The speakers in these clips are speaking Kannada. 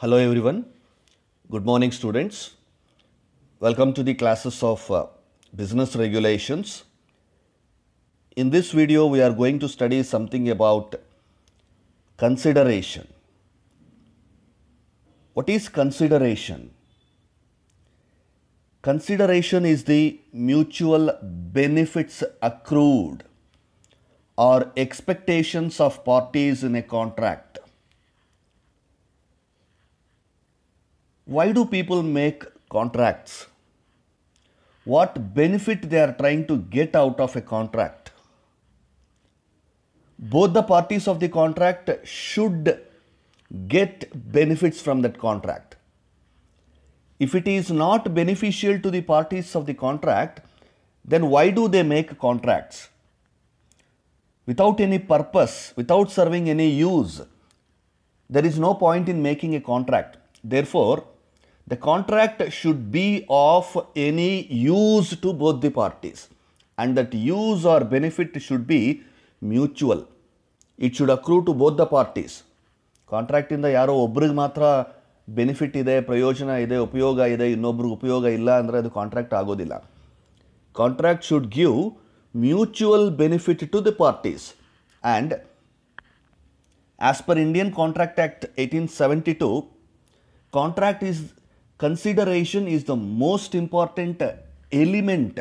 Hello everyone. Good morning students. Welcome to the classes of business regulations. In this video we are going to study something about consideration. What is consideration? Consideration is the mutual benefits accrued or expectations of parties in a contract. Why do people make contracts? What benefit they are trying to get out of a contract? Both the parties of the contract should get benefits from that contract. If it is not beneficial to the parties of the contract, then why do they make contracts? Without any purpose, without serving any use, there is no point in making a contract. Therefore, the contract should be of any use to both the parties, and that use or benefit should be mutual. It should accrue to both the parties. Contract ಇಂದ ಯಾರೋ ಒಬ್ರಿಗೆ ಮಾತ್ರ ಬೆನಿಫಿಟ್ ಇದೆ, ಪ್ರಯೋಜನ ಇದೆ, ಉಪಯೋಗ ಇದೆ, ಇನ್ನೊಬ್ರಿಗೆ ಉಪಯೋಗ ಇಲ್ಲ ಅಂದರೆ ಅದು ಕಾಂಟ್ರಾಕ್ಟ್ ಆಗೋದಿಲ್ಲ. Contract should give mutual benefit to the parties, and as per Indian Contract Act 1872, consideration is the most important element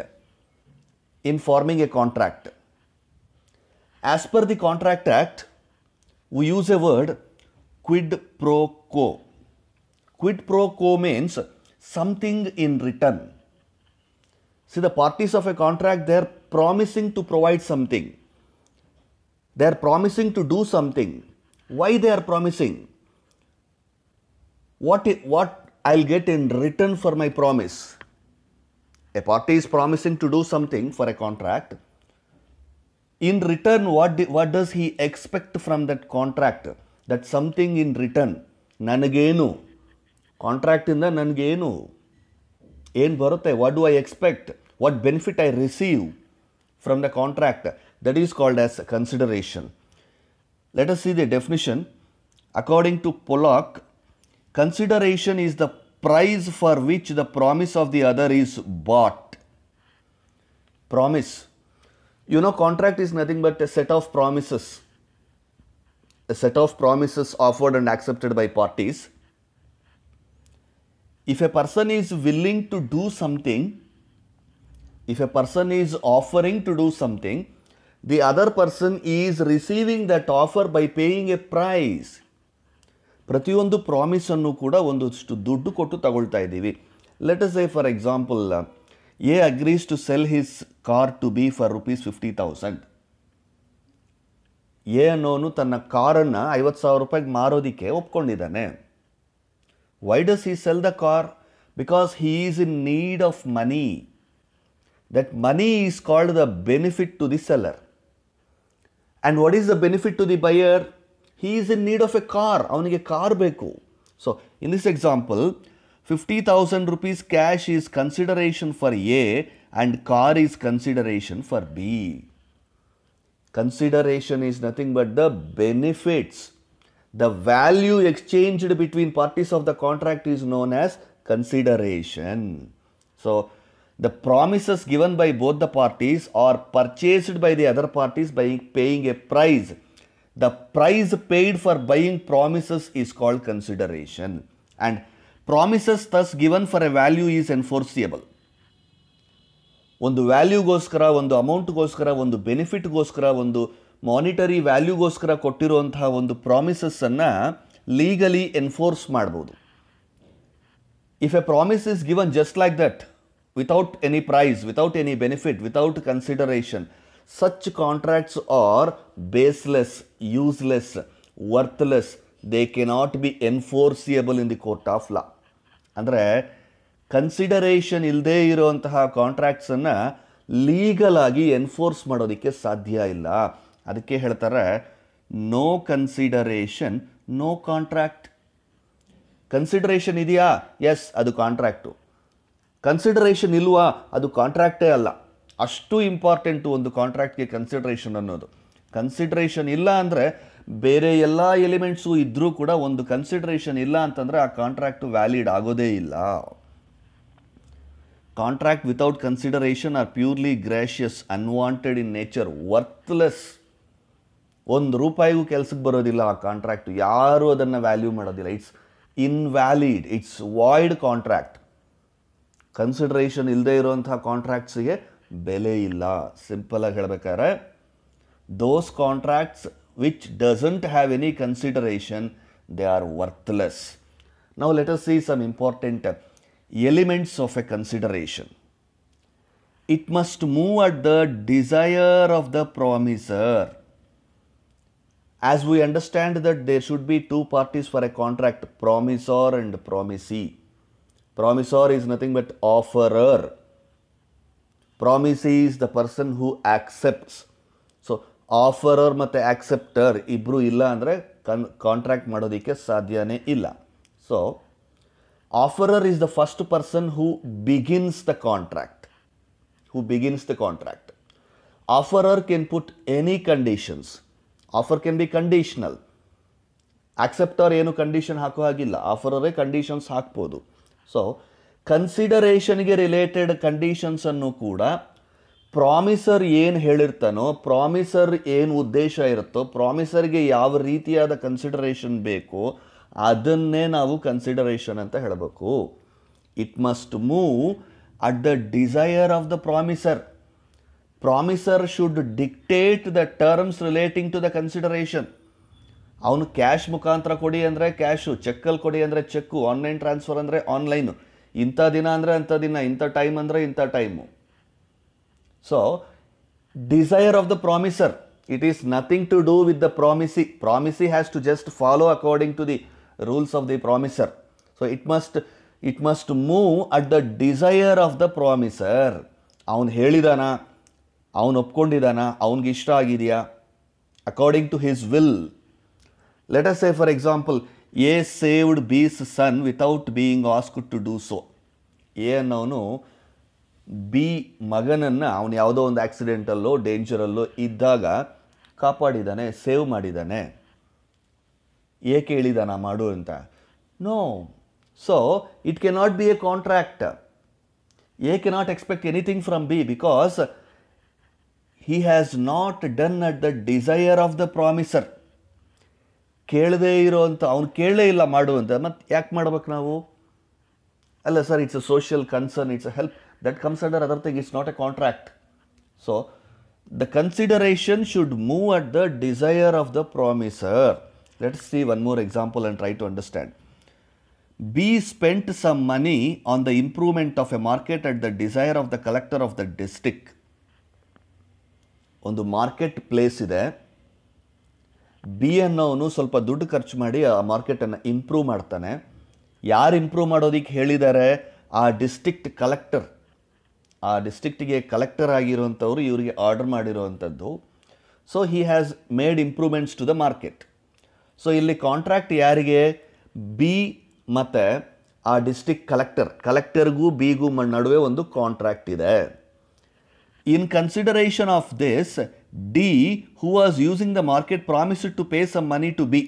in forming a contract. As per the Contract Act, we use a word quid pro quo. Quid pro quo means something in return. See, the parties of a contract, they are promising to provide something. They are promising to do something. Why they are promising? What I'll get in return for my promise? A party is promising to do something for a contract. In return, what does he expect from that contract? That something in return. Nanagenu. Contract inda nanagenu. ಏನು ಬರುತ್ತೆ? What do I expect? What benefit I receive from the contract? That is called as consideration. Let us see the definition. According to Pollock, consideration is the price for which the promise of the other is bought. Promise. You know, contract is nothing but a set of promises. A set of promises offered and accepted by parties. If a person is willing to do something, if a person is offering to do something, the other person is receiving that offer by paying a price. ಪ್ರತಿಯೊಂದು ಪ್ರಾಮಿಸನ್ನು ಕೂಡ ಒಂದಷ್ಟು ದುಡ್ಡು ಕೊಟ್ಟು ತಗೊಳ್ತಾ ಇದ್ದೀವಿ. Let us say for example, A agrees to sell his car to B for ₹50,000. A ಅನ್ನೋನು ತನ್ನ ಕಾರನ್ನು ₹50,000 ಮಾರೋದಕ್ಕೆ ಒಪ್ಕೊಂಡಿದ್ದಾನೆ. Why does he sell the car? Because he is in need of money. That money is called the benefit to the seller. And what is the benefit to the buyer? He is in need of a car. ಅವನಿಗೆ ಕಾರ್ ಬೇಕು. So, in this example, ₹50,000 cash is consideration for A and car is consideration for B. Consideration is nothing but the benefits. The value exchanged between parties of the contract is known as consideration. So, the promises given by both the parties are purchased by the other parties by paying a price. The price paid for buying promises is called consideration. And promises thus given for a value is enforceable. ಒಂದು ವ್ಯಾಲ್ಯೂಗೋಸ್ಕರ, ಒಂದು ಅಮೌಂಟ್ಗೋಸ್ಕರ, ಒಂದು ಬೆನಿಫಿಟ್ಗೋಸ್ಕರ, ಒಂದು ಮಾನಿಟರಿ ವ್ಯಾಲ್ಯೂಗೋಸ್ಕರ ಕೊಟ್ಟಿರುವಂತಹ ಒಂದು ಪ್ರಾಮಿಸಸ್ಸನ್ನು ಲೀಗಲಿ ಎನ್ಫೋರ್ಸ್ ಮಾಡ್ಬೋದು. If a promise is given just like that, without any price, without any benefit, without consideration, such contracts are baseless, useless, worthless. They cannot be enforceable in the court of law. ಅಂದರೆ ಕನ್ಸಿಡರೇಷನ್ ಇಲ್ಲದೆ ಇರುವಂತಹ ಕಾಂಟ್ರಾಕ್ಟ್ಸನ್ನು ಲೀಗಲ್ ಆಗಿ ಎನ್ಫೋರ್ಸ್ ಮಾಡೋದಕ್ಕೆ ಸಾಧ್ಯ ಇಲ್ಲ. ಅದಕ್ಕೆ ಹೇಳ್ತಾರೆ no consideration no contract. Consideration ಇದೆಯಾ? ಎಸ್, ಅದು ಕಾಂಟ್ರಾಕ್ಟು. ಕನ್ಸಿಡರೇಷನ್ ಇಲ್ವಾ? ಅದು ಕಾಂಟ್ರಾಕ್ಟೇ ಅಲ್ಲ. ಅಷ್ಟು ಇಂಪಾರ್ಟೆಂಟು ಒಂದು ಕಾಂಟ್ರಾಕ್ಟ್ಗೆ ಕನ್ಸಿಡರೇಷನ್ ಅನ್ನೋದು. ಕನ್ಸಿಡರೇಷನ್ ಇಲ್ಲ ಅಂದರೆ ಬೇರೆ ಎಲ್ಲ ಎಲಿಮೆಂಟ್ಸು ಇದ್ದರೂ ಕೂಡ ಒಂದು ಕನ್ಸಿಡರೇಷನ್ ಇಲ್ಲ ಅಂತಂದರೆ ಆ ಕಾಂಟ್ರಾಕ್ಟು ವ್ಯಾಲಿಡ್ ಆಗೋದೇ ಇಲ್ಲ. Contract without consideration are purely gratuitous, unwanted in nature, worthless. ₹1 ಕೆಲಸಕ್ಕೆ ಬರೋದಿಲ್ಲ ಆ ಕಾಂಟ್ರಾಕ್ಟ್, ಯಾರೂ ಅದನ್ನು ವ್ಯಾಲ್ಯೂ ಮಾಡೋದಿಲ್ಲ. It's invalid, it's void contract. Consideration ಇಲ್ಲದೆ ಇರುವಂಥ ಕಾಂಟ್ರಾಕ್ಟ್ಸಿಗೆ ಬೆಲೆ ಇಲ್ಲ. ಸಿಂಪಲಾಗಿ ಹೇಳಬೇಕಾದ್ರೆ those contracts which doesn't have any consideration, they are worthless. Now let us see some important elements of a consideration. It must move at the desire of the promisor. As we understand that there should be two parties for a contract, promisor and promisee. Promisor is nothing but offerer. Promisee is the person who accepts. So ಆಫರರ್ ಮತ್ತು ಆಕ್ಸೆಪ್ಟರ್ ಇಬ್ಬರು ಇಲ್ಲ ಅಂದರೆ ಕಾಂಟ್ರಾಕ್ಟ್ ಮಾಡೋದಕ್ಕೆ ಸಾಧ್ಯನೇ ಇಲ್ಲ. So offerer is the first person who begins the contract. Offerer can put any conditions. Offer can be conditional. Acceptor ಏನು ಕಂಡೀಷನ್ ಹಾಕೋ ಹಾಗಿಲ್ಲ, ಆಫರರೇ ಕಂಡೀಷನ್ಸ್ ಹಾಕ್ಬೋದು. ಸೊ ಕನ್ಸಿಡರೇಷನ್ಗೆ ರಿಲೇಟೆಡ್ ಕಂಡೀಷನ್ಸನ್ನು ಕೂಡ ಪ್ರಾಮಿಸರ್ ಏನು ಹೇಳಿರ್ತಾನೋ, ಪ್ರಾಮಿಸರ್ ಏನು ಉದ್ದೇಶ ಇರುತ್ತೋ, ಪ್ರಾಮಿಸರ್ಗೆ ಯಾವ ರೀತಿಯಾದ ಕನ್ಸಿಡರೇಷನ್ ಬೇಕೋ ಅದನ್ನೇ ನಾವು ಕನ್ಸಿಡರೇಷನ್ ಅಂತ ಹೇಳಬೇಕು. It must move at the desire of the promisor. Promisor should dictate the terms relating to the consideration. ಅವನು ಕ್ಯಾಶ್ ಮುಖಾಂತರ ಕೊಡಿ ಅಂದರೆ ಕ್ಯಾಶು, ಚೆಕ್ಕಲ್ಲಿ ಕೊಡಿ ಅಂದರೆ ಚೆಕ್ಕು, ಆನ್ಲೈನ್ ಟ್ರಾನ್ಸ್ಫರ್ ಅಂದರೆ ಆನ್ಲೈನು, ಇಂಥ ದಿನ ಅಂದರೆ ಅಂಥ ದಿನ, ಇಂಥ ಟೈಮ್ ಅಂದರೆ ಇಂಥ time. So, desire of the promiser, it is nothing to do with the promisee. Promisee has to just follow according to the rules of the promiser. So, it must move at the desire of the promiser. ಅವನು ಹೇಳಿದಾನ, ಅವನು ಒಪ್ಕೊಂಡಿದ್ದಾನ, ಅವನಿಗೆ ಇಷ್ಟ ಆಗಿದೆಯಾ, according to his will. Let us say for example, A saved B's son without being asked to do so. A ಅನ್ನೋನು ಬಿ ಮಗನನ್ನು ಅವನು ಯಾವುದೋ ಒಂದು ಆಕ್ಸಿಡೆಂಟಲ್ಲೋ ಡೇಂಜರಲ್ಲೋ ಇದ್ದಾಗ ಕಾಪಾಡಿದ್ದಾನೆ, ಸೇವ್ ಮಾಡಿದ್ದಾನೆ. ಏಕೆ ಹೇಳಿದಾನ ಮಾಡು ಅಂತ? No. So it can not be a contract. A can not expect anything from B because he has not done at the desire of the promisor. ಕೇಳದೇ ಇರೋವಂಥ, ಅವನು ಕೇಳಲೇ ಇಲ್ಲ ಮಾಡು ಅಂತ, ಮತ್ತು ಯಾಕೆ ಮಾಡ್ಬೇಕು ನಾವು? ಅಲ್ಲ sir, it's a social concern, it's a help. That comes under other thing, it's not a contract. So, the consideration should move at the desire of the promiser. Let's see one more example and try to understand. B spent some money on the improvement of a market at the desire of the collector of the district. ಒಂದು ಮಾರ್ಕೆಟ್ ಪ್ಲೇಸ್ ಇದೆ, ಬಿ ಅನ್ನೋನು ಸ್ವಲ್ಪ ದುಡ್ಡು ಖರ್ಚು ಮಾಡಿ ಆ ಮಾರ್ಕೆಟನ್ನು ಇಂಪ್ರೂವ್ ಮಾಡ್ತಾನೆ. ಯಾರು ಇಂಪ್ರೂವ್ ಮಾಡೋದಕ್ಕೆ ಹೇಳಿದ್ದಾರೆ? ಆ ಡಿಸ್ಟ್ರಿಕ್ಟ್ ಕಲೆಕ್ಟರ್. ಆ ಡಿಸ್ಟ್ರಿಕ್ಟಿಗೆ ಕಲೆಕ್ಟರ್ ಆಗಿರುವಂಥವ್ರು ಇವರಿಗೆ ಆರ್ಡರ್ ಮಾಡಿರುವಂಥದ್ದು. So he has made improvements to the market. So ಇಲ್ಲಿ ಕಾಂಟ್ರಾಕ್ಟ್ ಯಾರಿಗೆ? ಬಿ ಮತ್ತು ಆ ಡಿಸ್ಟ್ರಿಕ್ಟ್ ಕಲೆಕ್ಟರ್ಗೂ ಬಿಗೂ ನಡುವೆ ಒಂದು ಕಾಂಟ್ರಾಕ್ಟ್ ಇದೆ. In consideration of this, D who was using the market promised to pay some money to B.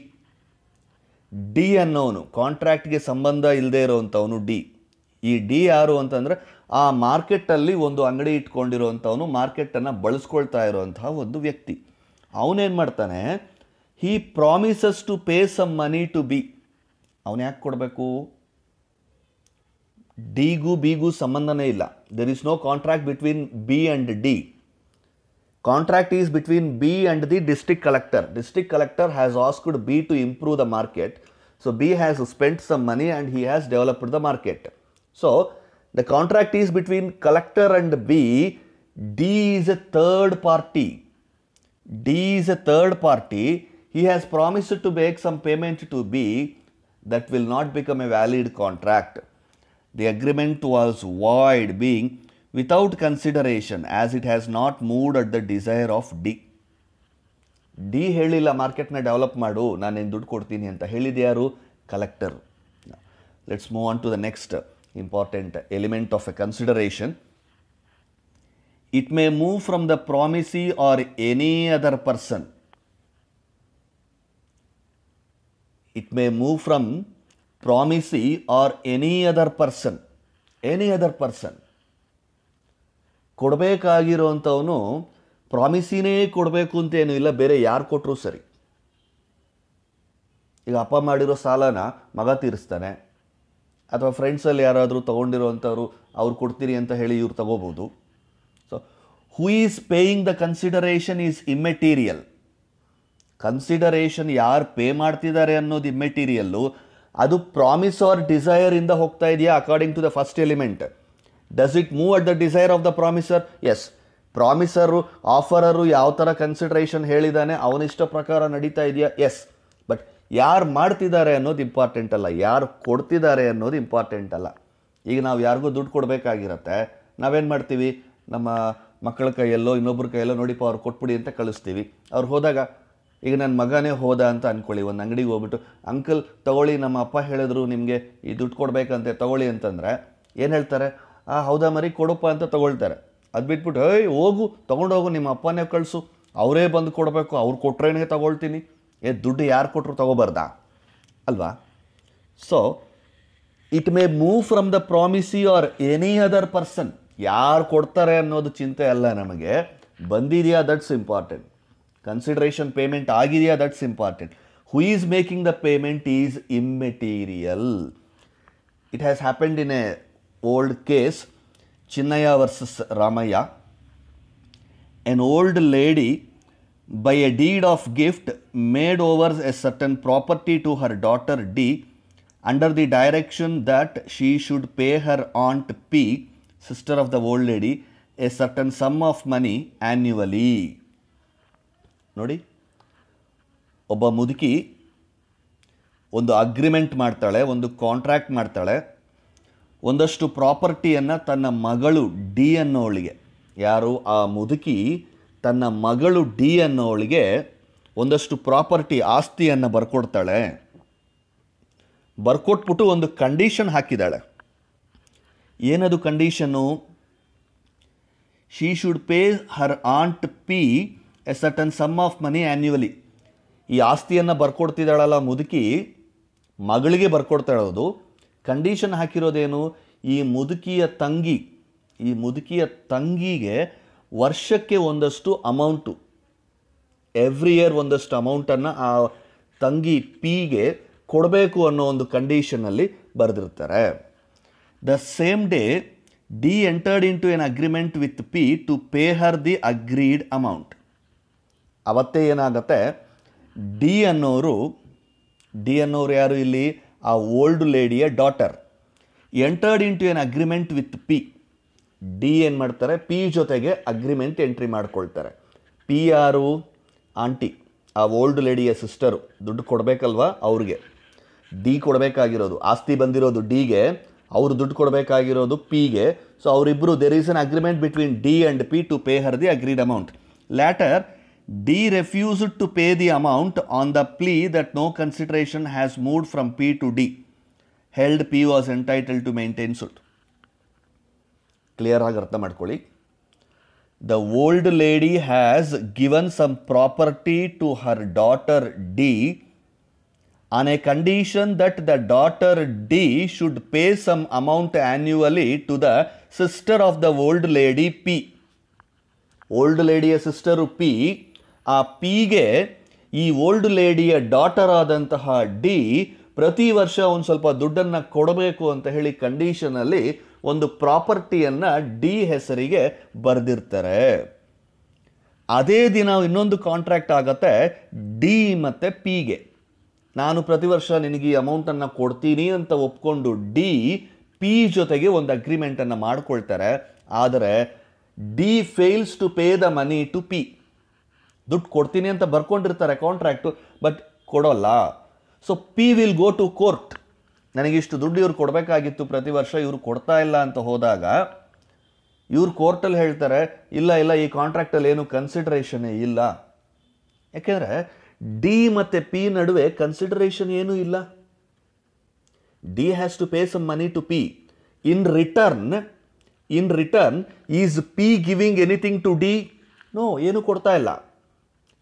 D ಅನ್ನೋನು ಕಾಂಟ್ರಾಕ್ಟ್ಗೆ ಸಂಬಂಧ ಇಲ್ಲದೆ ಇರೋವಂಥವನು ಡಿ. ಈ ಡಿ ಯಾರು ಅಂತಂದರೆ ಆ ಮಾರ್ಕೆಟಲ್ಲಿ ಒಂದು ಅಂಗಡಿ ಇಟ್ಕೊಂಡಿರೋವಂಥವನು, ಮಾರ್ಕೆಟನ್ನು ಬಳಸ್ಕೊಳ್ತಾ ಇರೋವಂತಹ ಒಂದು ವ್ಯಕ್ತಿ. ಅವನೇನು ಮಾಡ್ತಾನೆ? He promises to pay some money to B. ಅವನು ಯಾಕೆ ಕೊಡಬೇಕು? ಡಿಗೂ ಬಿಗೂ ಸಂಬಂಧನೇ ಇಲ್ಲ. There is no contract between B and D. Contract is between B and the district collector. District collector has asked B to improve the market. So B has spent some money and he has developed the market. So, the contract is between collector and B. D is a third party. He has promised to make some payment to B. That will not become a valid contract. The agreement was void, being without consideration, as it has not moved at the desire of D. D ಹೇಳಿಲ್ಲ ಮಾರ್ಕೆಟ್ನ ಡೆವಲಪ್ ಮಾಡು, ನಾನೇನು ದುಡ್ಡು ಕೊಡ್ತೀನಿ ಅಂತ. ಹೇಳಿದ ಯಾರು? Collector. Let's move on to the next important element of a consideration. It may move from the promisee or any other person. It may move from promisee or any other person. ಕೊಡಬೇಕಾಗಿರೋಂಥವನು ಪ್ರಾಮಿಸಿನೇ ಕೊಡಬೇಕು ಅಂತೇನು ಇಲ್ಲ, ಬೇರೆ ಯಾರು ಕೊಟ್ಟರು ಸರಿ. ಈಗ ಅಪ್ಪ ಮಾಡಿರೋ ಸಾಲನ ಮಗ ತೀರಿಸ್ತಾನೆ, ಅಥವಾ ಫ್ರೆಂಡ್ಸಲ್ಲಿ ಯಾರಾದರೂ ತೊಗೊಂಡಿರೋವಂಥವ್ರು ಅವ್ರು ಕೊಡ್ತೀರಿ ಅಂತ ಹೇಳಿ ಇವ್ರು ತಗೋಬೋದು. So who is paying the consideration is immaterial. Consideration ಯಾರು ಪೇ ಮಾಡ್ತಿದ್ದಾರೆ ಅನ್ನೋದು ಇಮ್ಮೆಟೀರಿಯಲ್ಲು. ಅದು ಪ್ರಾಮಿಸ್ ಆರ್ ಡಿಸೈರ್ ಇಂದ ಹೋಗ್ತಾ ಇದೆಯಾ according to the first element. Does it move at the desire of the promisor? Yes. Promisor offerer ಯಾವ ಥರ ಕನ್ಸಿಡರೇಷನ್ ಹೇಳಿದ್ದಾನೆ ಅವನಿಷ್ಟ ಪ್ರಕಾರ ನಡೀತಾ ಇದೆಯಾ? ಎಸ್. ಬಟ್ ಯಾರು ಮಾಡ್ತಿದ್ದಾರೆ ಅನ್ನೋದು ಇಂಪಾರ್ಟೆಂಟ್ ಅಲ್ಲ, ಯಾರು ಕೊಡ್ತಿದ್ದಾರೆ ಅನ್ನೋದು ಇಂಪಾರ್ಟೆಂಟ್ ಅಲ್ಲ. ಈಗ ನಾವು ಯಾರಿಗೂ ದುಡ್ಡು ಕೊಡಬೇಕಾಗಿರತ್ತೆ, ನಾವೇನು ಮಾಡ್ತೀವಿ, ನಮ್ಮ ಮಕ್ಕಳ ಕೈಯಲ್ಲೋ ಇನ್ನೊಬ್ಬರ ಕೈಯಲ್ಲೋ ನೋಡಿಪ್ಪ ಅವ್ರು ಕೊಟ್ಬಿಡಿ ಅಂತ ಕಳಿಸ್ತೀವಿ. ಅವ್ರು ಹೋದಾಗ, ಈಗ ನನ್ನ ಮಗನೇ ಹೋದ ಅಂತ ಅಂದ್ಕೊಳ್ಳಿ, ಒಂದು ಅಂಗಡಿಗೆ ಹೋಗ್ಬಿಟ್ಟು ಅಂಕಲ್ ತಗೊಳ್ಳಿ ನಮ್ಮ ಅಪ್ಪ ಹೇಳಿದ್ರು ನಿಮಗೆ ಈ ದುಡ್ಡು ಕೊಡಬೇಕಂತೆ ತಗೊಳ್ಳಿ ಅಂತಂದರೆ ಏನು ಹೇಳ್ತಾರೆ? ಹೌದಾ ಮರಿ ಕೊಡಪ್ಪ ಅಂತ ತೊಗೊಳ್ತಾರೆ. ಅದು ಬಿಟ್ಬಿಟ್ಟು ಹೋಗು ತೊಗೊಂಡೋಗು ನಿಮ್ಮ ಅಪ್ಪನೇ ಕಳಿಸು, ಅವರೇ ಬಂದು ಕೊಡಬೇಕು, ಅವ್ರು ಕೊಟ್ರೇನೇ ತೊಗೊಳ್ತೀನಿ. ದುಡ್ಡು ಯಾರು ಕೊಟ್ಟರು ತೊಗೋಬಾರ್ದಾ ಅಲ್ವಾ? So it may move from the promisee or any other person. ಯಾರು ಕೊಡ್ತಾರೆ ಅನ್ನೋದು ಚಿಂತೆ ಅಲ್ಲ ನಮಗೆ, ಬಂದಿದೆಯಾ ದಟ್ಸ್ ಇಂಪಾರ್ಟೆಂಟ್. ಕನ್ಸಿಡರೇಷನ್ ಪೇಮೆಂಟ್ ಆಗಿದೆಯಾ that's important. Who is making the payment is immaterial. It has happened in a old case, Chinnaya versus Ramayya. An old lady by a deed of gift made over a certain property to her daughter D under the direction that she should pay her aunt P, sister of the old lady, a certain sum of money annually. ನೋಡಿ, ಒಬ್ಬ ಮುದುಕಿ ಒಂದು ಅಗ್ರಿಮೆಂಟ್ ಮಾಡ್ತಾಳೆ, ಒಂದು ಕಾಂಟ್ರಾಕ್ಟ್ ಮಾಡ್ತಾಳೆ, ಒಂದಷ್ಟು ಪ್ರಾಪರ್ಟಿಯನ್ನು ತನ್ನ ಮಗಳು ಡಿ ಅನ್ನೋಳಿಗೆ, ಯಾರು ಆ ಮುದುಕಿ ತನ್ನ ಮಗಳು ಡಿ ಅನ್ನೋಳಿಗೆ ಒಂದಷ್ಟು ಪ್ರಾಪರ್ಟಿ ಆಸ್ತಿಯನ್ನು ಬರ್ಕೊಡ್ತಾಳೆ. ಬರ್ಕೊಟ್ಬಿಟ್ಟು ಒಂದು ಕಂಡೀಷನ್ ಹಾಕಿದ್ದಾಳೆ. ಏನದು condition? She should pay her aunt P a certain sum of money annually. ಈ ಆಸ್ತಿಯನ್ನು ಬರ್ಕೊಡ್ತಿದ್ದಾಳಲ್ಲ ಮುದುಕಿ, ಮಗಳಿಗೆ ಬರ್ಕೊಡ್ತಾ ಇರೋದು. ಕಂಡೀಷನ್ ಹಾಕಿರೋದೇನು? ಈ ಮುದುಕಿಯ ತಂಗಿಗೆ ವರ್ಷಕ್ಕೆ ಒಂದಷ್ಟು ಅಮೌಂಟು, ಎವ್ರಿ ಇಯರ್ ಒಂದಷ್ಟು ಅಮೌಂಟನ್ನು ಆ ತಂಗಿ ಪಿಗೆ ಕೊಡಬೇಕು ಅನ್ನೋ ಒಂದು ಕಂಡೀಷನಲ್ಲಿ ಬರೆದಿರ್ತಾರೆ. The same day D entered into an agreement with P to pay her the agreed amount. ಅವತ್ತೇ ಏನಾಗುತ್ತೆ, ಡಿ ಅನ್ನೋರು ಯಾರು ಇಲ್ಲಿ? ಆ ಓಲ್ಡ್ ಲೇಡಿಯ daughter entered into an agreement with P. D ಏನು ಮಾಡ್ತಾರೆ? ಪಿ ಜೊತೆಗೆ ಅಗ್ರಿಮೆಂಟ್ ಎಂಟ್ರಿ ಮಾಡ್ಕೊಳ್ತಾರೆ. ಪಿ ಯಾರು? ಆಂಟಿ, ಆ ಓಲ್ಡ್ ಲೇಡಿಯ ಸಿಸ್ಟರು. ದುಡ್ಡು ಕೊಡಬೇಕಲ್ವಾ ಅವ್ರಿಗೆ, ಡಿ ಕೊಡಬೇಕಾಗಿರೋದು. ಆಸ್ತಿ ಬಂದಿರೋದು ಡಿಗೆ, ಅವರು ದುಡ್ಡು ಕೊಡಬೇಕಾಗಿರೋದು ಪಿಗೆ. ಸೊ ಅವರಿಬ್ಬರು, there is an agreement between D and P to pay her the agreed amount. Later D refused to pay the amount on the plea that no consideration has moved from P to D. Held P was entitled to maintain suit. Clear ಆಗಿ ಅರ್ಥ ಮಾಡ್ಕೊಳ್ಳಿ. The old lady has given some property to her daughter D on a condition that the daughter D should pay some amount annually to the sister of the old lady P. Old ಲೇಡಿಯ ಸಿಸ್ಟರು ಪಿ, ಆ ಪಿಗೆ ಈ ಓಲ್ಡ್ ಲೇಡಿಯ ಡಾಟರ್ ಆದಂತಹ ಡಿ ಪ್ರತಿ ವರ್ಷ ಒಂದು ಸ್ವಲ್ಪ ದುಡ್ಡನ್ನು ಕೊಡಬೇಕು ಅಂತ ಹೇಳಿ ಕಂಡೀಷನಲ್ಲಿ ಒಂದು ಪ್ರಾಪರ್ಟಿಯನ್ನು ಡಿ ಹೆಸರಿಗೆ ಬರೆದಿರ್ತಾರೆ. ಅದೇ ದಿನ ಇನ್ನೊಂದು ಕಾಂಟ್ರಾಕ್ಟ್ ಆಗತ್ತೆ ಡಿ ಮತ್ತು ಪಿಗೆ. ನಾನು ಪ್ರತಿ ವರ್ಷ ನಿನಗೆ ಈ ಅಮೌಂಟನ್ನು ಕೊಡ್ತೀನಿ ಅಂತ ಒಪ್ಕೊಂಡು ಡಿ ಪಿ ಜೊತೆಗೆ ಒಂದು ಅಗ್ರಿಮೆಂಟನ್ನು ಮಾಡ್ಕೊಳ್ತಾರೆ. ಆದರೆ D fails to pay the money to P. ದುಡ್ಡು ಕೊಡ್ತೀನಿ ಅಂತ ಬರ್ಕೊಂಡಿರ್ತಾರೆ ಕಾಂಟ್ರಾಕ್ಟು, ಬಟ್ ಕೊಡೋಲ್ಲ. So P will go to court. ನನಗಿಷ್ಟು ದುಡ್ಡು ಇವ್ರು ಕೊಡಬೇಕಾಗಿತ್ತು, ಪ್ರತಿ ವರ್ಷ ಇವರು ಕೊಡ್ತಾ ಇಲ್ಲ ಅಂತ ಹೋದಾಗ ಇವ್ರು ಕೋರ್ಟಲ್ಲಿ ಹೇಳ್ತಾರೆ, ಇಲ್ಲ ಈ ಕಾಂಟ್ರಾಕ್ಟಲ್ಲಿ ಏನು ಕನ್ಸಿಡರೇಷನ್ನೇ ಇಲ್ಲ. ಯಾಕೆಂದರೆ ಡಿ ಮತ್ತು ಪಿ ನಡುವೆ ಕನ್ಸಿಡರೇಷನ್ ಏನೂ ಇಲ್ಲ. D has to pay some money to P. In return is P giving anything to D? No, ಏನೂ ಕೊಡ್ತಾ ಇಲ್ಲ.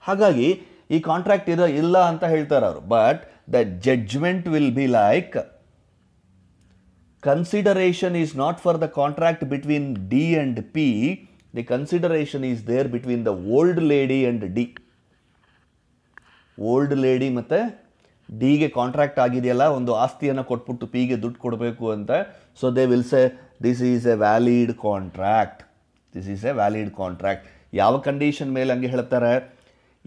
ಹಾಗಾಗಿ ಈ ಕಾಂಟ್ರಾಕ್ಟ್ ಇಲ್ಲ ಅಂತ ಹೇಳ್ತಾರೆ ಅವರು. But the judgment will be like, consideration is not for the contract between D and P, the consideration is there between the old lady and D. Old lady ಮತ್ತು ಡಿಗೆ ಕಾಂಟ್ರಾಕ್ಟ್ ಆಗಿದೆಯಲ್ಲ, ಒಂದು ಆಸ್ತಿಯನ್ನು ಕೊಟ್ಬಿಟ್ಟು ಪಿಗೆ ದುಡ್ಡು ಕೊಡಬೇಕು ಅಂತ. So they will say this is a valid contract, this is a valid contract. ಯಾವ ಕಂಡೀಷನ್ ಮೇಲೆ ಹಂಗೆ ಹೇಳ್ತಾರೆ?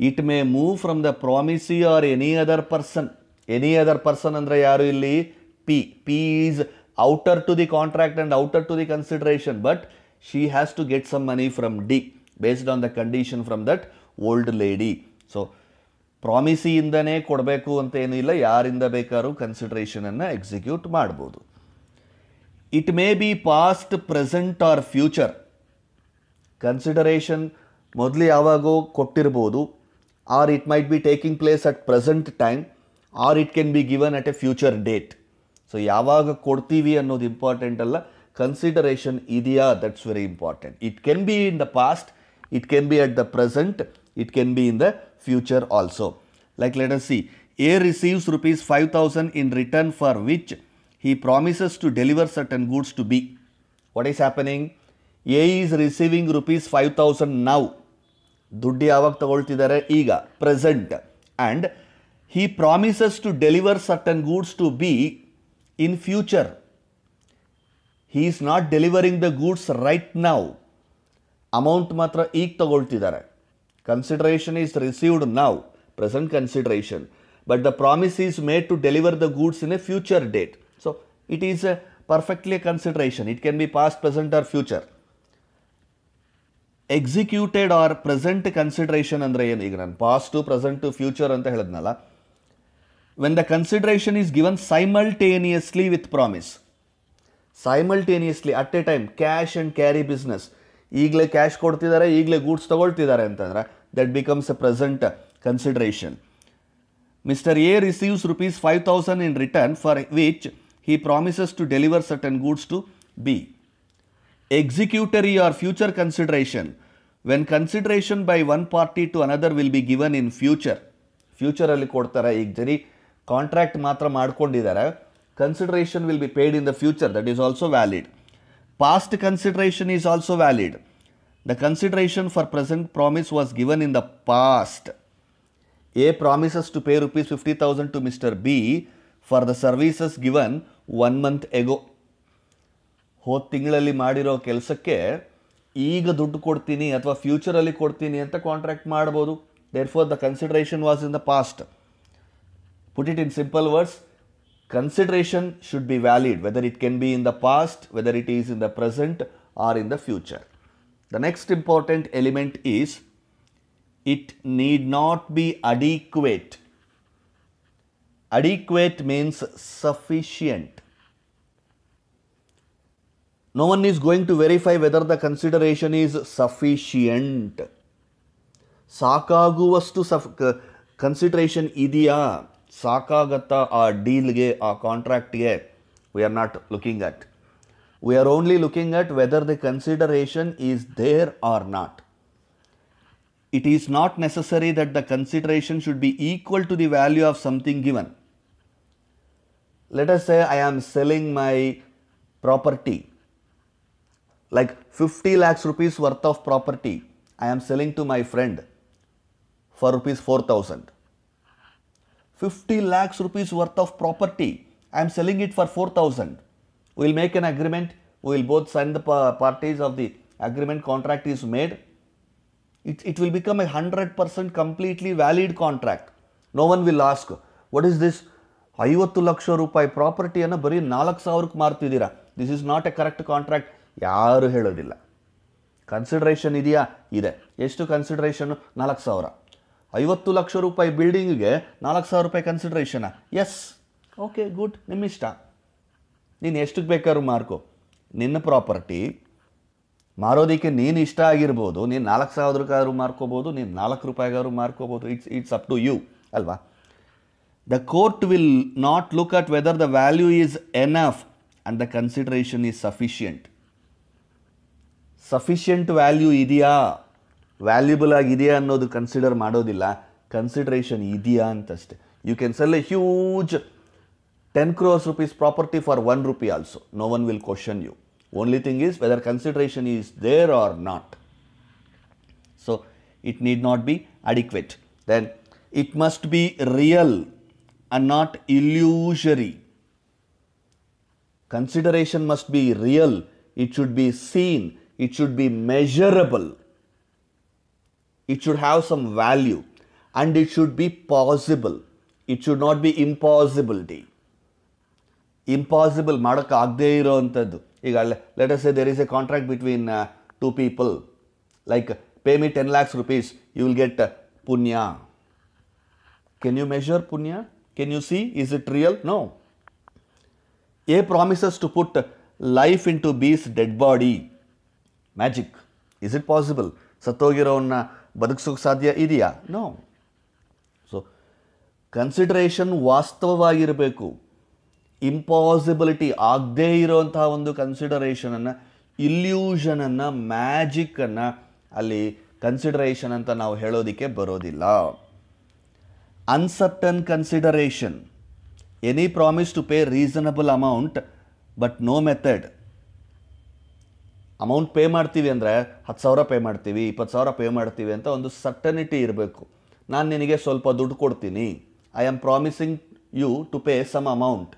It may move from the promisee or any other person. Any other person ಅಂದರೆ ಯಾರು ಇಲ್ಲಿ? P. P is outer to the contract and outer to the consideration, but she has to get some money from D based on the condition from that old lady. So ಪ್ರಾಮಿಸಿಯಿಂದನೇ ಕೊಡಬೇಕು ಅಂತ ಏನೂ ಇಲ್ಲ, ಯಾರಿಂದ ಬೇಕಾದ್ರೂ ಕನ್ಸಿಡ್ರೇಷನನ್ನು ಎಕ್ಸಿಕ್ಯೂಟ್ ಮಾಡ್ಬೋದು. It may be past, present or future. Consideration ಮೊದಲು ಯಾವಾಗೋ ಕೊಟ್ಟಿರ್ಬೋದು, or it might be taking place at present time, or it can be given at a future date. So ಯಾವಾಗ ಕೊಡ್ತೀವಿ ಅನ್ನೋದು ಇಂಪಾರ್ಟೆಂಟ್ ಅಲ್ಲ, ಕನ್ಸಿಡರೇಷನ್ ಇದೆಯಾ, that's very important. It can be in the past, it can be at the present, it can be in the future also. Like let us see, A receives rupees 5,000 in return for which he promises to deliver certain goods to B. What is happening? A is receiving rupees 5,000 now. ದುಡ್ಡು ಯಾವಾಗ ತಗೊಳ್ತಿದ್ದಾರೆ? ಈಗ, present. And he promises to deliver certain goods to B in future. He is not delivering the goods right now. Amount ಮಾತ್ರ ಈಗ ತಗೊಳ್ತಿದ್ದಾರೆ. Consideration is received now, present consideration, but the promise is made to deliver the goods in a future date. So it is a perfectly a consideration. It can be past, present or future. Executed or present consideration ಅಂದ್ರೆ ಏನು? ಈಗ ನಾನು past, present, future ಅಂತ ಹೇಳಿದ್ನಲ್ಲ. When the consideration is given simultaneously with promise. Simultaneously, at a time, cash and carry business. ಈಗಲೇ ಕ್ಯಾಶ್ ಕೊಡ್ತಿದ್ದಾರೆ, ಈಗಲೇ ಗೂಡ್ಸ್ ತಗೊಳ್ತಿದ್ದಾರೆ ಅಂತಂದ್ರೆ that becomes A present consideration. Mister A receives rupees 5,000 in return for which he promises to deliver certain goods to B. Executory or future consideration, when consideration by one party to another will be given in future. ಫ್ಯೂಚರಲ್ಲಿ ಕೊಡ್ತಾರೆ, ಈಗ ಜರಿ ಕಾಂಟ್ರಾಕ್ಟ್ ಮಾತ್ರ ಮಾಡ್ಕೊಂಡಿದ್ದಾರೆ, consideration will be paid in the future, that is also valid. Past consideration is also valid. The consideration for present promise was given in the past. A promises to pay rupees 50,000 to Mr. B for the services given 1 month ago. ಹೋದ ತಿಂಗಳಲ್ಲಿ ಮಾಡಿರೋ ಕೆಲಸಕ್ಕೆ ಈಗ ದುಡ್ಡು ಕೊಡ್ತೀನಿ ಅಥವಾ ಫ್ಯೂಚರಲ್ಲಿ ಕೊಡ್ತೀನಿ ಅಂತ ಕಾಂಟ್ರಾಕ್ಟ್ ಮಾಡ್ಬೋದು. Therefore, the consideration was in the past. Put it in simple words, consideration should be valid, whether it can be in the past, whether it is in the present or in the future. The next important element is, it need not be adequate. Adequate means sufficient. No one is going to verify whether the consideration is sufficient. ಸಾಕಾಗುವಷ್ಟು ಕನ್ಸಿಡರೇಷನ್ ಇದೆಯಾ, ಸಾಕಾಗತ್ತಾ ಆ ಡೀಲ್ಗೆ, ಆ ಕಾಂಟ್ರಾಕ್ಟ್ಗೆ? We are not looking at. We are only looking at whether the consideration is there or not. It is not necessary that the consideration should be equal to the value of something given. Let us say I am selling my property, like 50 lakhs rupees worth of property I am selling to my friend for rupees 4,000. 50 lakhs rupees worth of property I am selling it for 4,000. We will make an agreement, we will both sign the parties of the agreement, contract is made. It will become a 100% completely valid contract. No one will ask, what is this 50 lakh ರೂಪಾಯಿ ಪ್ರಾಪರ್ಟಿಯನ್ನು ಬರೀ 4,000ಕ್ಕೆ ಮಾರ್ತಿದ್ದೀರಾ, this is not a correct contract, ಯಾರು ಹೇಳೋದಿಲ್ಲ. ಕನ್ಸಿಡರೇಷನ್ ಇದೆಯಾ? ಇದೆ. ಎಷ್ಟು ಕನ್ಸಿಡರೇಷನು? 4,000. 50 ಲಕ್ಷ ರೂಪಾಯಿ ಬಿಲ್ಡಿಂಗಿಗೆ 4,000 ರೂಪಾಯಿ ಕನ್ಸಿಡರೇಷನಾ? ಎಸ್, ಓಕೆ, ಗುಡ್, ನಿಮ್ಮ ಇಷ್ಟ, ನೀನು ಎಷ್ಟಕ್ಕೆ ಬೇಕಾದ್ರೂ ಮಾರ್ಕೋ. ನಿನ್ನ ಪ್ರಾಪರ್ಟಿ ಮಾರೋದಕ್ಕೆ ನೀನು ಇಷ್ಟ ಆಗಿರ್ಬೋದು, ನೀನು 4,000ಕ್ಕಾದ್ರೂ ಮಾರ್ಕೋಬೋದು, ನೀನು 4 ರೂಪಾಯಿಗಾದ್ರೂ ಮಾರ್ಕೋಬೋದು. ಇಟ್ಸ್ ಅಪ್ ಟು ಯು ಅಲ್ವಾ. The court will not look at whether the value is enough and the consideration is sufficient. Sufficient value ಇದೆಯಾ, ವ್ಯಾಲ್ಯೂಬಲ್ ಆಗಿದೆಯಾ ಅನ್ನೋದು ಕನ್ಸಿಡರ್ ಮಾಡೋದಿಲ್ಲ, ಕನ್ಸಿಡರೇಷನ್ ಇದೆಯಾ ಅಂತಷ್ಟೆ. You can sell a huge 10 crores rupees property for 1 rupee also. No one will question you. Only thing is whether consideration is there or not. So it need not be adequate. Then it must be real and not illusory. Consideration must be real. It should be seen. It should be measurable. It should have some value. And it should be possible. It should not be impossibility. Impossible ಮಾಡಕ್ಕೆ ಆಗದೇ ಇರೋವಂಥದ್ದು. ಈಗ let us say there is a contract between two people. Like pay me 10 lakhs rupees, you will get punya. Can you measure punya? Can you see? Is it real? No. A promises to put life into B's dead body. Magic. Is it possible? ಸತ್ತೋಗಿರೋನ್ನ ಬದುಕಿಸೋಕೆ ಸಾಧ್ಯ ಇದೆಯಾ? No. So, consideration ವಾಸ್ತವವಾಗಿರಬೇಕು. ಇಂಪಾಸಿಬಿಲಿಟಿ ಆಗದೇ ಇರೋಂತಹ ಒಂದು ಕನ್ಸಿಡರೇಷನನ್ನು, ಇಲ್ಯೂಷನನ್ನು, ಮ್ಯಾಜಿಕ್ಕನ್ನು ಅಲ್ಲಿ ಕನ್ಸಿಡರೇಷನ್ ಅಂತ ನಾವು ಹೇಳೋದಕ್ಕೆ ಬರೋದಿಲ್ಲ. Uncertain consideration. Any promise to pay reasonable amount but no method. Amount pay ಮಾಡ್ತೀವಿ ಅಂದರೆ 10,000 ಪೇ ಮಾಡ್ತೀವಿ, 20,000 ಪೇ ಮಾಡ್ತೀವಿ ಅಂತ ಒಂದು ಸರ್ಟನಿಟಿ ಇರಬೇಕು. ನಾನು ನಿನಗೆ ಸ್ವಲ್ಪ ದುಡ್ಡು ಕೊಡ್ತೀನಿ. I am promising you to pay some amount.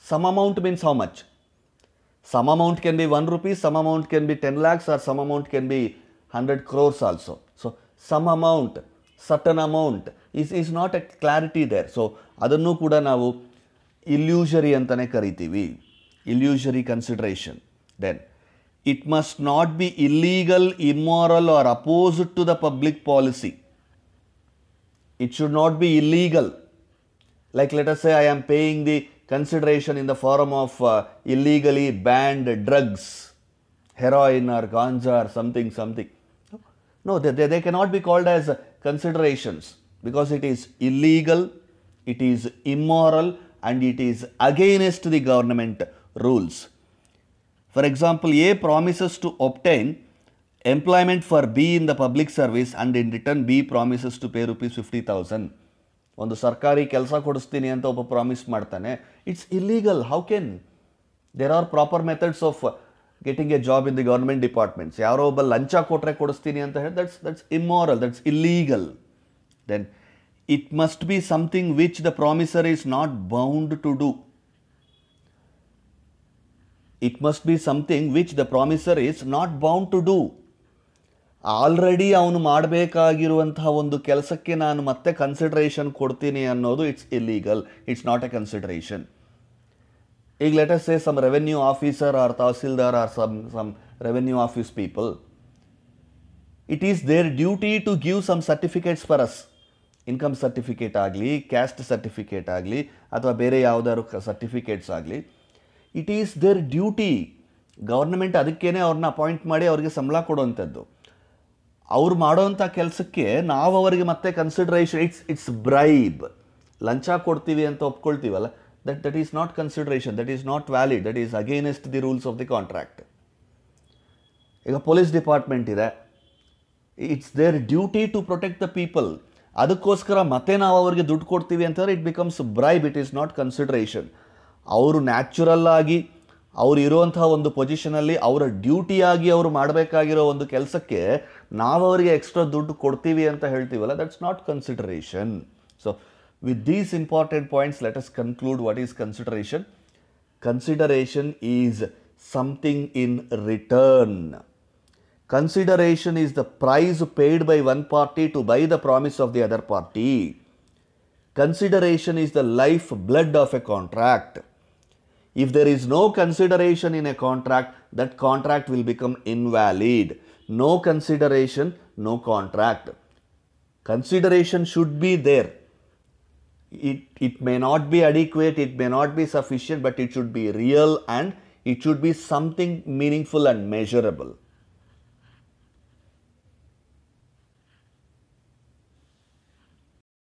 Some amount means how much? Some amount can be 1 rupee, some amount can be 10 lakhs, or some amount can be 100 crores also. So, some amount, certain amount is not a clarity there. So, adannu kuda navu illusory antane karitivi. Illusory consideration. Then, it must not be illegal, immoral, or opposed to the public policy. It should not be illegal. Like let us say I am paying the consideration in the form of illegally banned drugs, heroin or ganja or something. No, they cannot be called as considerations because it is illegal, it is immoral, and it is against the government rules. For example, A promises to obtain employment for B in the public service and in return B promises to pay rupees 50,000. ಒಂದು ಸರ್ಕಾರಿ ಕೆಲಸ ಕೊಡಿಸ್ತೀನಿ ಅಂತ ಒಬ್ಬ ಪ್ರಾಮಿಸ್ ಮಾಡ್ತಾನೆ. It's illegal. How can? There are proper methods of getting a job in the government departments. ಯಾರೋ ಒಬ್ಬ ಲಂಚ ಕೊಟ್ಟರೆ ಕೊಡಿಸ್ತೀನಿ ಅಂತ ಹೇಳಿ that's immoral, that's illegal. Then it must be something which the promisor is not bound to do. It must be something which the promisor is not bound to do. Already ಅವನು ಮಾಡಬೇಕಾಗಿರುವಂತಹ ಒಂದು ಕೆಲಸಕ್ಕೆ ನಾನು ಮತ್ತೆ ಕನ್ಸಿಡರೇಷನ್ ಕೊಡ್ತೀನಿ ಅನ್ನೋದು it's illegal. It's not A consideration. ಈಗ let us say some revenue officer or tahsildar or some revenue office people, it is their duty to give some certificates for us. Income certificate ಆಗಲಿ, ಕ್ಯಾಸ್ಟ್ ಸರ್ಟಿಫಿಕೇಟ್ ಆಗಲಿ, ಅಥವಾ ಬೇರೆ ಯಾವುದಾದ್ರು ಸರ್ಟಿಫಿಕೇಟ್ಸ್ ಆಗಲಿ, it is their duty. Government ಅದಕ್ಕೇನೆ ಅವ್ರನ್ನ ಅಪಾಯಿಂಟ್ ಮಾಡಿ ಅವ್ರಿಗೆ ಸಂಬಳ ಕೊಡುವಂಥದ್ದು. ಅವ್ರು ಮಾಡೋವಂಥ ಕೆಲಸಕ್ಕೆ ನಾವು ಅವರಿಗೆ ಮತ್ತೆ ಕನ್ಸಿಡರೇಷನ್, ಇಟ್ಸ್ ಬ್ರೈಬ್. ಲಂಚ ಕೊಡ್ತೀವಿ ಅಂತ ಒಪ್ಕೊಳ್ತೀವಲ್ಲ, that is not consideration, that is not valid, that is against the rules of the contract. ಈಗ ಪೊಲೀಸ್ ಡಿಪಾರ್ಟ್ಮೆಂಟ್ ಇದೆ, it's their duty to protect the people. ಅದಕ್ಕೋಸ್ಕರ ಮತ್ತೆ ನಾವು ಅವರಿಗೆ ದುಡ್ಡು ಕೊಡ್ತೀವಿ ಅಂತಂದರೆ it becomes bribe, it is not consideration. ಅವರು ನ್ಯಾಚುರಲ್ ಆಗಿ ಅವರು ಇರುವಂತಹ ಒಂದು ಪೊಸಿಷನಲ್ಲಿ ಅವರ ಡ್ಯೂಟಿಯಾಗಿ ಅವರು ಮಾಡಬೇಕಾಗಿರೋ ಒಂದು ಕೆಲಸಕ್ಕೆ ನಾವು ಅವರಿಗೆ ಎಕ್ಸ್ಟ್ರಾ ದುಡ್ಡು ಕೊಡ್ತೀವಿ ಅಂತ ಹೇಳ್ತೀವಲ್ಲ, that's not consideration. So with these important points let us conclude what is consideration. Consideration is something in return. Consideration is the price paid by one party to buy the promise of the other party. Consideration is the lifeblood of a contract. If there is no consideration in a contract, that contract will become invalid. No consideration, no contract. Consideration should be there. It may not be adequate, it may not be sufficient, but it should be real and it should be something meaningful and measurable.